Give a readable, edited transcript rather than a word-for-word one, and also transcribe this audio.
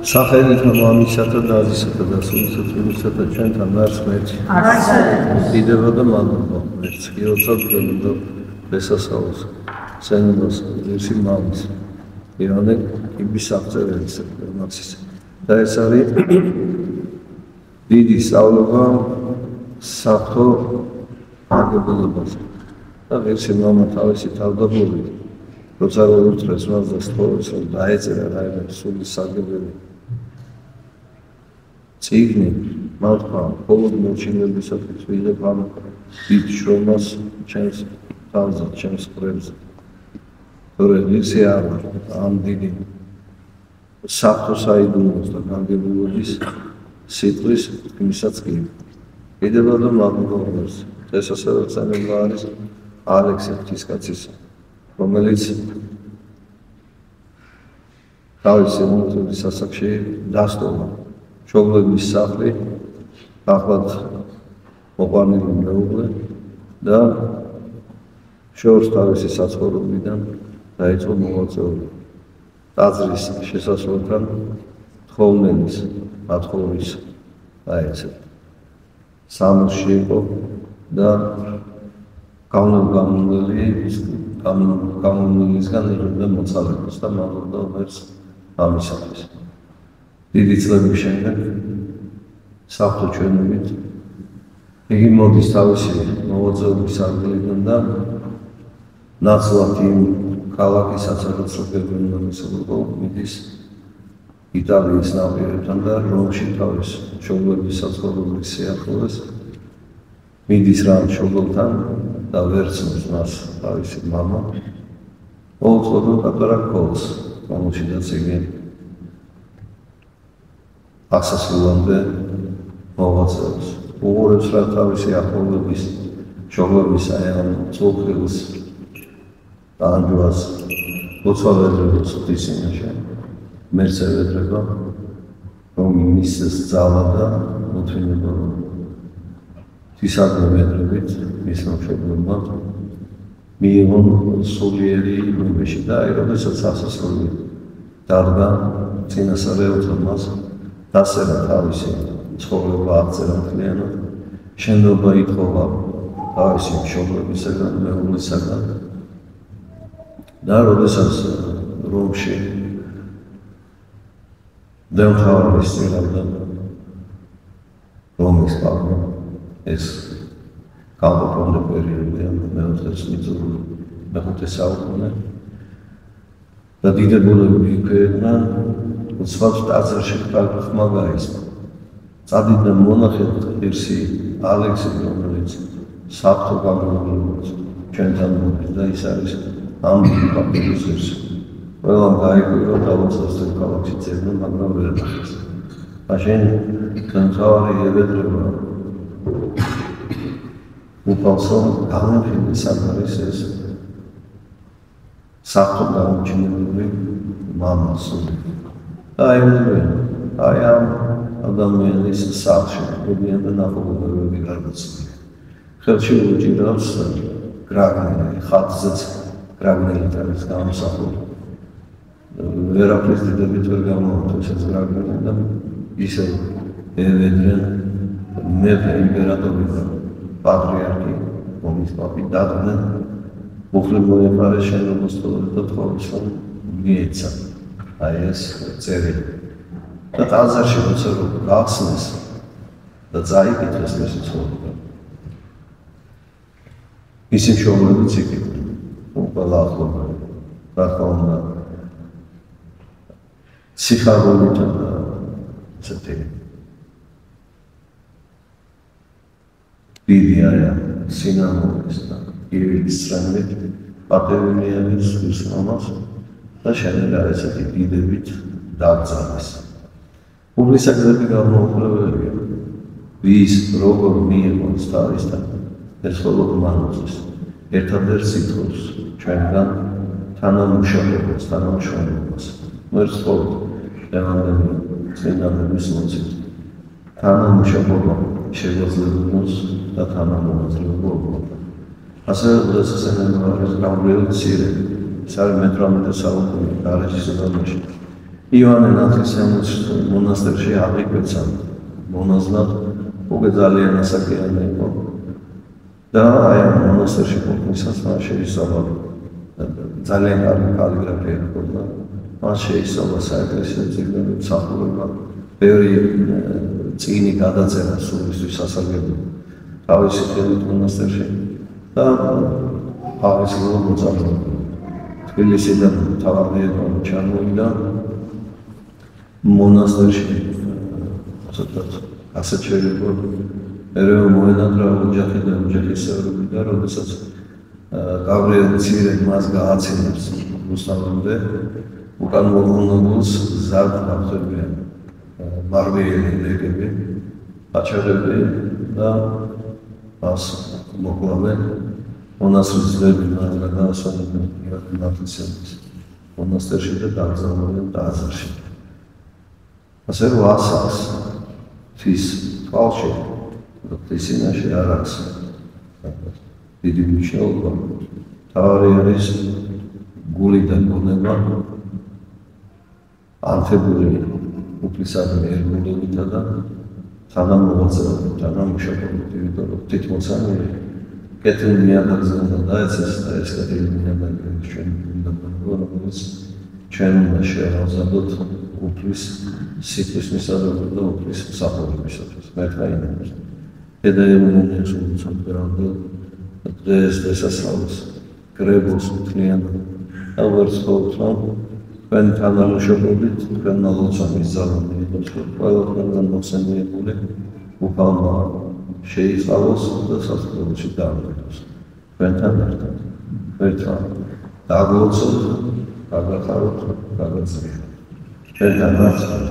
სახელით მამისათა და აზისათა და სულისათა თვისათა ჩვენთან მართმერთი დიდება და მადლობა ერთს კი ოცავ და შესასწავლოს სენდოს ვირსი მამის ირონე კიბის აღწერების ინფორმაციის და ეს არის დიდი სწავლება საფრთხო აგებულებაზე და ვირსი მამა თავისი თავდაბლობით როცა ურთულეს მას და სწორებს რომ დაეწერა რაიმე სულის საგებელი წიგნი მართლა მხოლოდ მოჩინებისათვის ვიღებ ამ დიდ შრომას ჩემს თავზე, ჩემს ყურებზე. თორემ ისე არ ამ დიდი საფრთხო საიდუმლოს და განგებულობის სიტყვის თქმისაც კი. კიდევ და მადლობას წესასწაულსანება არის ალექსი ღვთისკაცის რომელიც თავისი მუზეუმის სასახლეში დასტომა მშობლების სახლი ახლად მოყვანილი მეუღლე და შორს თავისი საცხოვრებიდან დაიწყო მოღვაწეობა ტაძრის შესასვლელთან თხოვნელის მათხოვრის დაეცეთ სამოსში იყო და გამომულისგან იღებდა მოწალებას და მალობდა ღმერთს ამისათვის. დიდი წლების შემდეგ საფრთხო ჩვენებით იგი მოდის თავისი მოღვაწეობის ადგილიდან და ნაცვლად იმ ქალაქის საცხოვრებლად გეგმარებულიყო მიდის იტალიის ნაპირებთან და რომში თავის მშობლების საცხოვრებლის სიახლოვეს მიდის რა მშობელთან და ვერცნობს მას თავისი მამა ოღონდ პატარა კოლს რომელშიდაც იგი ასასრულამდე მოღვაწეობს უღურებს რა თავისი ახლობლების მშობლების აი ამ წულხილს დაანჯვას ლოცვა-ვედრებას ღვთისმშობლში მერცევედრება რომ მისცეს ძალა და მოთმინება ღვთისადმევედრებით მისმა მშობლებმა მიიღონ სულიერი იმეში და აი როდესაც ასასრული დარგა წინასწარ მას დასერა თავისი ცხოვრება აღწერა მთლიანად შენობა ითხოვა თავისი მშობლებისაგან მეუღლისაგან და როდესაც რომში დემთავრების წინააღმდა რომის პაპა ეს გამოფონდა პერიოდია მეოთხე წლიწადში მეხუთე საუკუნე და დიდებულები იქვეებდნენ უცბად ტაძარში ხმა გაისმა წადიდა მონახე ღირსი ალექსი რომელიც საფრთხო გამომულებას ჩვენთან მოდის და ის არის ამ პაპის ღირსი ყველამ გაიგო დავაცავსეთ ქალაქში წერნა მაგრამ ვერ ნახეს მაშინ განთავარი ევედრება უპალსო გამოფინდა საკარის ეს საფრთხო გამოჩენილი მამასული აი ამ ადამიანის სახლში მოდიან და ნახობობები გარდაცვლილი ხელში უჭირავს გრაგნელი ხატზეც გრაგნელი არის გამოსახული ვერაფრის დიდებით ვერ გამოართვეს ეს გრაგნელი და ისე ევედრენ მეფე იმპერატორი და პატრიარქი რომის პაპი დადნენ მუხლი მოეყარეს შენობას და თხოვეს რომ მიეცა აი ეს წერილი და ტაძარში როცა გახსნეს და წაიკითხეს მისი ცხოვრება ისი მშობლებიც იქიდან ყველა ახლობა რა თქმა უნდა სიხარულით და ესეთი დიდი არა სინამდვილეს და ირილის წრემლით პატევინიანის ხის მამას და შეიძლება ესეთი დიდებით დაგზავნეს. პუბლიციზაცია გამოუყურებელია. ვის როგორ მიიღოს თავისთან ეს ხოლმე მანუს ერთადერთ სიტყვას ჩვენგან თანამშრომლობას თანამშრომლობას მერცხოთ დევანდები წინამების მოსით თანამშრომლობა შეგვიძლია და თანამოაზრეობა ასე შესაძლებელი არის გამრიელი ცირე ეს არის მე-18 საუკუნის გარეშე ზონაში ივანე ნათლისმცემლის მონასტერში აღიკვეცა მონაზვნად, უკვე ძალიან ასაკიანი იყო და აი ამ მონასტერში ყოფნისას მას შეისწავლა ძალიან კარგი კალიგრაფია ჰქონდა, მას შეისწავლა საეკლესიო წიგნები, მსახურება, ბევრი წიგნი გადაწერა სულისთვის სასარგებლო თავისი ხელით მონასტერში და აღესრულა მოწამეობა. თბილისიდან თავადიერთმა ჩამოვიდა მონასტერში ცოტა ასეთ შეიძლება ერეო მოენატრა ოჯახი და ოჯახის წევრები და როდესაც გავრიელ მცირედ მას გააცინებს რუსთავამდე უკან მოღუნებულს ზარდ აღწევიან მარვიელი ლეგები აჩაღები და მას მოკლავენ მონასტრის ძველი მაზრა გაასვენებენ ნათლისმცემლის მონასტერში და დაგზავნიან ტაძარში. ასე რომ ასაკს თვის თვალში თვისინაში არ აქვს დიდი მნიშვნელობა. თავი არის გულიდან გონება ანთებული უფლისადმი ერგულებითა და თანამოღვაწეობით, თანამშრომლობით, იმიტომ რომ თვითმოცემული კეთილი ნიადაგზე უნდა დაეცეს და ეს კეთილი ნიადაგი ჩვენ უნდა რომელიც ჩვენ უნდა შევავზადოთ უფლის სიტყვის მისაღებად და უფლის მსახურებისათვის. მერთა ინერს. დედაევნიანის უცნობრადო დღეს დასასრულს კრებულს მთლიან და ვერცხლს თქვენ თანამშრომლობით თქვენ მოგწამის ძალები იყოს ყველა თქვენგან მოხსენიებული უფალმა შეიწყალოს და სასწაულში დაამკვიდროს. თქვენთან ერთად ერთად დაგლოცოთ, დაგახაროთ, დაგაძლიეროთ. თქვენთან ერთად